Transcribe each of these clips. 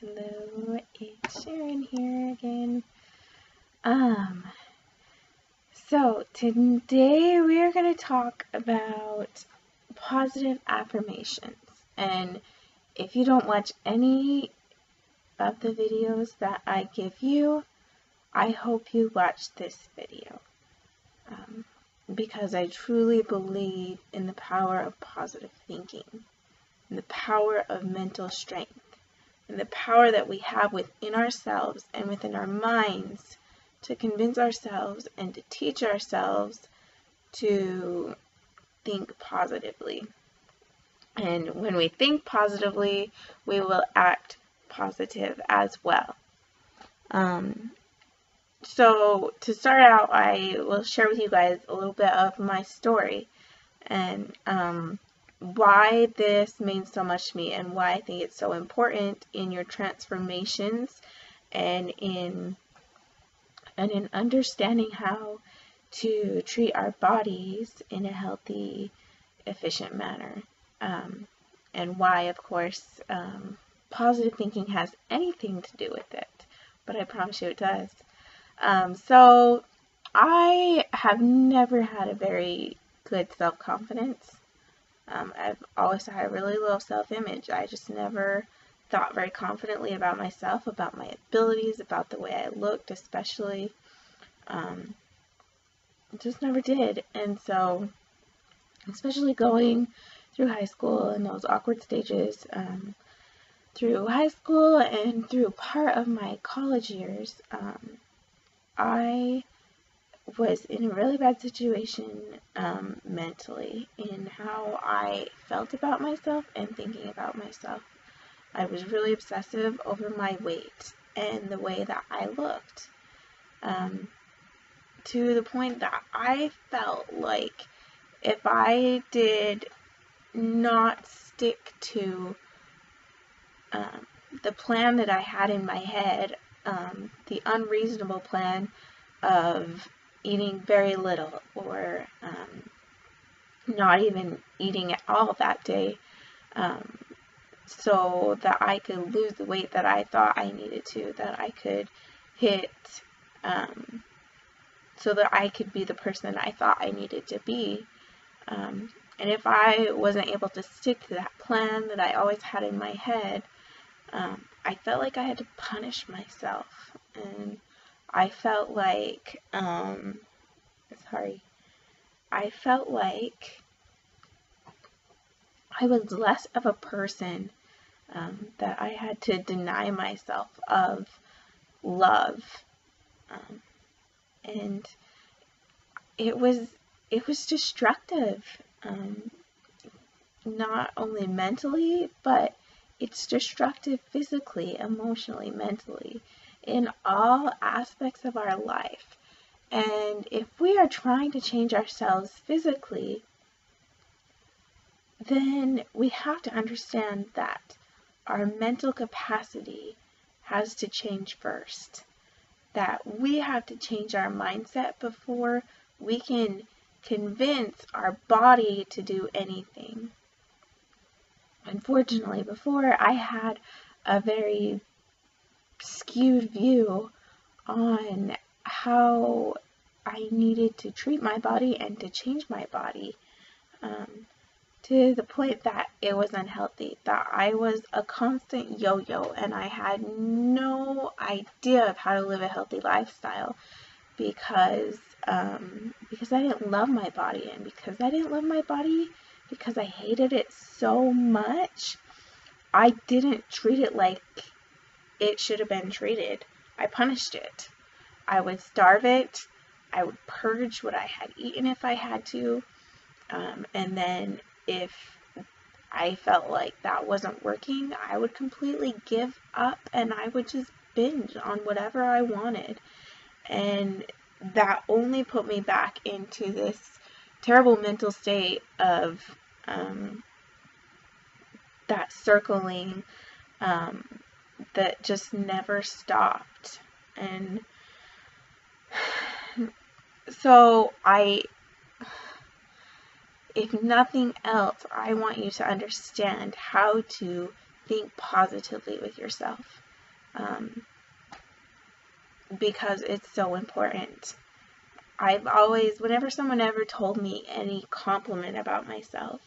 Hello, it's Sharon here again. So today we are going to talk about positive affirmations. And if you don't watch any of the videos that I give you, I hope you watch this video. Because I truly believe in the power of positive thinking, and the power of mental strength, and the power that we have within ourselves and within our minds to convince ourselves and to teach ourselves to think positively. And when we think positively, we will act positive as well. So to start out, I will share with you guys a little bit of my story and why this means so much to me and why I think it's so important in your transformations and in understanding how to treat our bodies in a healthy, efficient manner. And why, of course, positive thinking has anything to do with it, but I promise you it does. So I have never had a very good self-confidence. I've always had a really low self-image. I just never thought very confidently about myself, about my abilities, about the way I looked especially. Just never did. And so, especially going through high school and those awkward stages, through high school and through part of my college years, I was in a really bad situation mentally in how I felt about myself and thinking about myself. I was really obsessive over my weight and the way that I looked, to the point that I felt like if I did not stick to the plan that I had in my head, the unreasonable plan of eating very little or not even eating at all that day, so that I could lose the weight that I thought I needed to, that I could hit, so that I could be the person I thought I needed to be. And if I wasn't able to stick to that plan that I always had in my head, I felt like I had to punish myself, and I felt like, I felt like I was less of a person, that I had to deny myself of love, and it was destructive, not only mentally, but it's destructive physically, emotionally, mentally, in all aspects of our life. And if we are trying to change ourselves physically, then we have to understand that our mental capacity has to change first. That we have to change our mindset before we can convince our body to do anything. Unfortunately, before I had a very skewed view on how I needed to treat my body and to change my body, to the point that it was unhealthy, that I was a constant yo-yo and I had no idea of how to live a healthy lifestyle because I didn't love my body, and because I didn't love my body, because I hated it so much, I didn't treat it like it should have been treated. I punished it. I would starve it. I would purge what I had eaten if I had to. And then if I felt like that wasn't working, I would completely give up and I would just binge on whatever I wanted. And that only put me back into this terrible mental state of that circling that just never stopped. And so if nothing else, I want you to understand how to think positively with yourself. because it's so important. I've always, whenever someone ever told me any compliment about myself,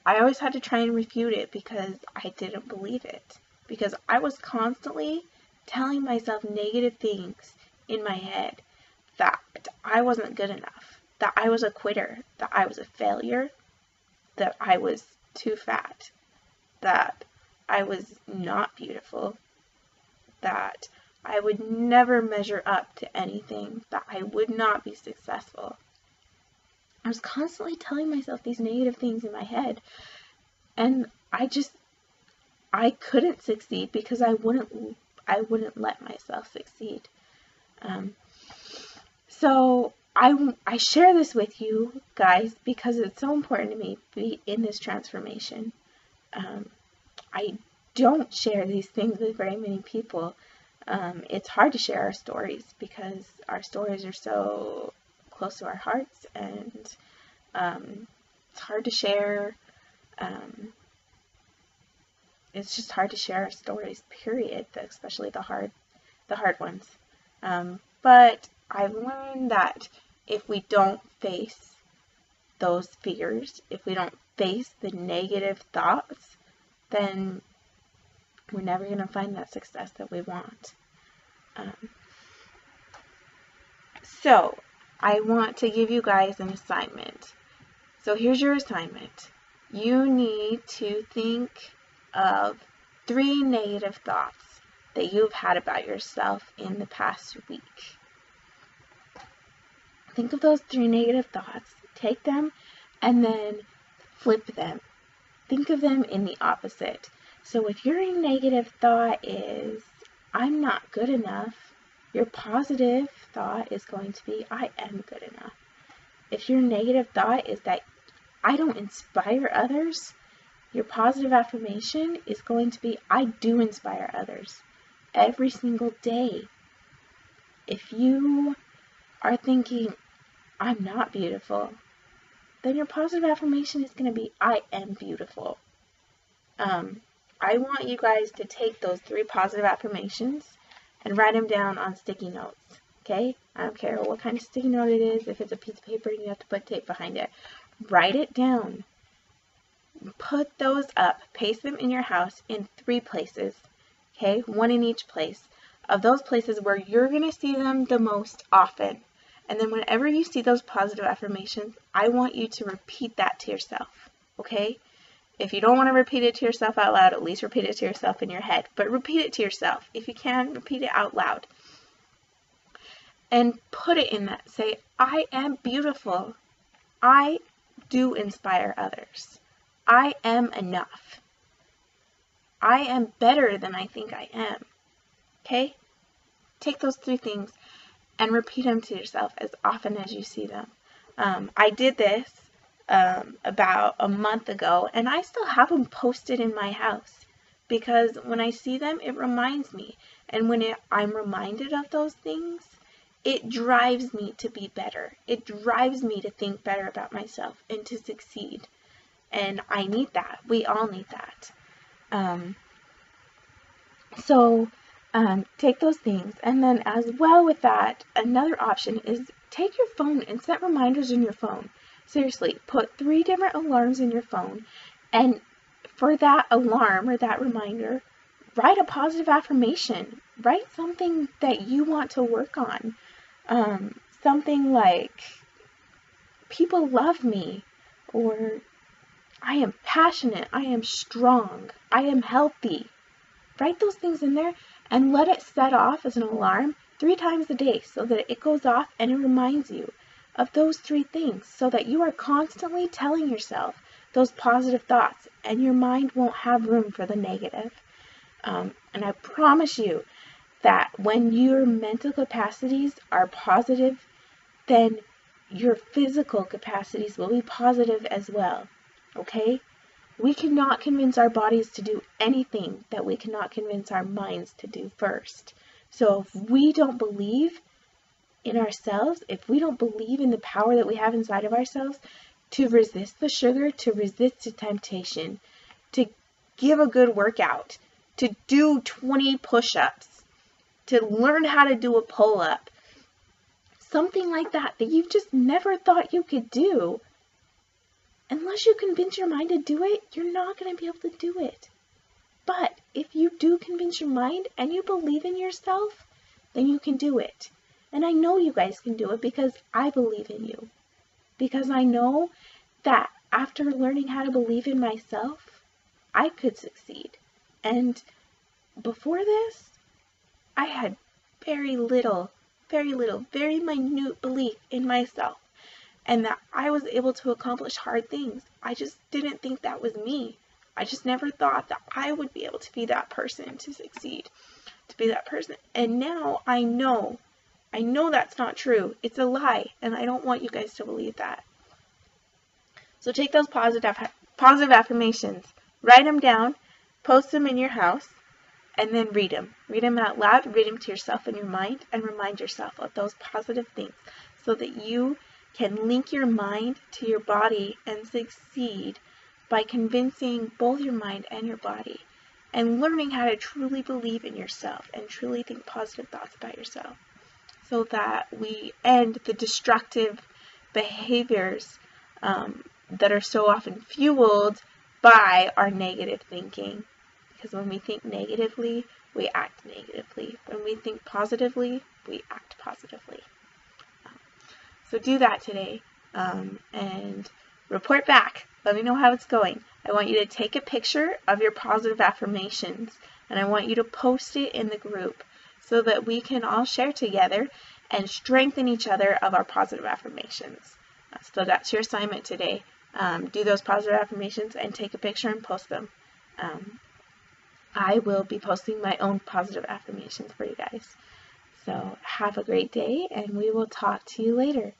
I always had to try and refute it because I didn't believe it. Because I was constantly telling myself negative things in my head, that I wasn't good enough, that I was a quitter, that I was a failure, that I was too fat, that I was not beautiful, that I would never measure up to anything, that I would not be successful. I was constantly telling myself these negative things in my head, and I couldn't succeed because I wouldn't let myself succeed. So I share this with you guys because it's so important to me to be in this transformation. I don't share these things with very many people. It's hard to share our stories because our stories are so close to our hearts, and it's hard to share. It's just hard to share our stories, period, especially the hard ones. But I've learned that if we don't face those fears, if we don't face the negative thoughts, then we're never going to find that success that we want. So I want to give you guys an assignment. So here's your assignment. You need to think of 3 negative thoughts that you've had about yourself in the past week. Think of those 3 negative thoughts, take them, and then flip them. Think of them in the opposite. So if your negative thought is, I'm not good enough, your positive thought is going to be, I am good enough. If your negative thought is that I don't inspire others, your positive affirmation is going to be, I do inspire others every single day. If you are thinking, I'm not beautiful, then your positive affirmation is going to be, I am beautiful. I want you guys to take those 3 positive affirmations and write them down on sticky notes. Okay? I don't care what kind of sticky note it is. If it's a piece of paper and you have to put tape behind it, write it down. Put those up. Paste them in your house in 3 places. Okay? 1 in each place. Of those places where you're going to see them the most often. And then whenever you see those positive affirmations, I want you to repeat that to yourself. Okay? If you don't want to repeat it to yourself out loud, at least repeat it to yourself in your head. But repeat it to yourself. If you can, repeat it out loud. And put it in that. Say, I am beautiful. I do inspire others. I am enough. I am better than I think I am. Okay? Take those 3 things and repeat them to yourself as often as you see them. I did this about a month ago, and I still have them posted in my house because when I see them, it reminds me. And when I'm reminded of those things, it drives me to be better. It drives me to think better about myself and to succeed. And I need that. We all need that. So take those things. And then as well with that, another option is take your phone and set reminders in your phone. Seriously, put 3 different alarms in your phone, and for that alarm or that reminder, write a positive affirmation. Write something that you want to work on. Something like, people love me, or I am passionate, I am strong, I am healthy. Write those things in there and let it set off as an alarm 3 times a day so that it goes off and it reminds you of those 3 things so that you are constantly telling yourself those positive thoughts and your mind won't have room for the negative. And I promise you that when your mental capacities are positive, then your physical capacities will be positive as well. Okay? We cannot convince our bodies to do anything that we cannot convince our minds to do first. So if we don't believe in ourselves, if we don't believe in the power that we have inside of ourselves to resist the sugar, to resist the temptation, to give a good workout, to do 20 push-ups, to learn how to do a pull-up, something like that you've just never thought you could do. Unless you convince your mind to do it, you're not going to be able to do it. But if you do convince your mind and you believe in yourself, then you can do it. And I know you guys can do it because I believe in you. Because I know that after learning how to believe in myself, I could succeed. And before this, I had very minute belief in myself, and that I was able to accomplish hard things. I just didn't think that was me. I just never thought that I would be able to be that person, to succeed, to be that person. And now I know that's not true. It's a lie, and I don't want you guys to believe that. So take those positive affirmations, write them down, post them in your house, and then read them. Read them out loud, read them to yourself in your mind, and remind yourself of those positive things so that you can link your mind to your body and succeed by convincing both your mind and your body and learning how to truly believe in yourself and truly think positive thoughts about yourself, so that we end the destructive behaviors that are so often fueled by our negative thinking. Because when we think negatively, we act negatively. When we think positively, we act positively. So do that today, and report back. Let me know how it's going. I want you to take a picture of your positive affirmations, and I want you to post it in the group so that we can all share together and strengthen each other of our positive affirmations. So that's your assignment today. Do those positive affirmations and take a picture and post them. I will be posting my own positive affirmations for you guys. So have a great day, and we will talk to you later.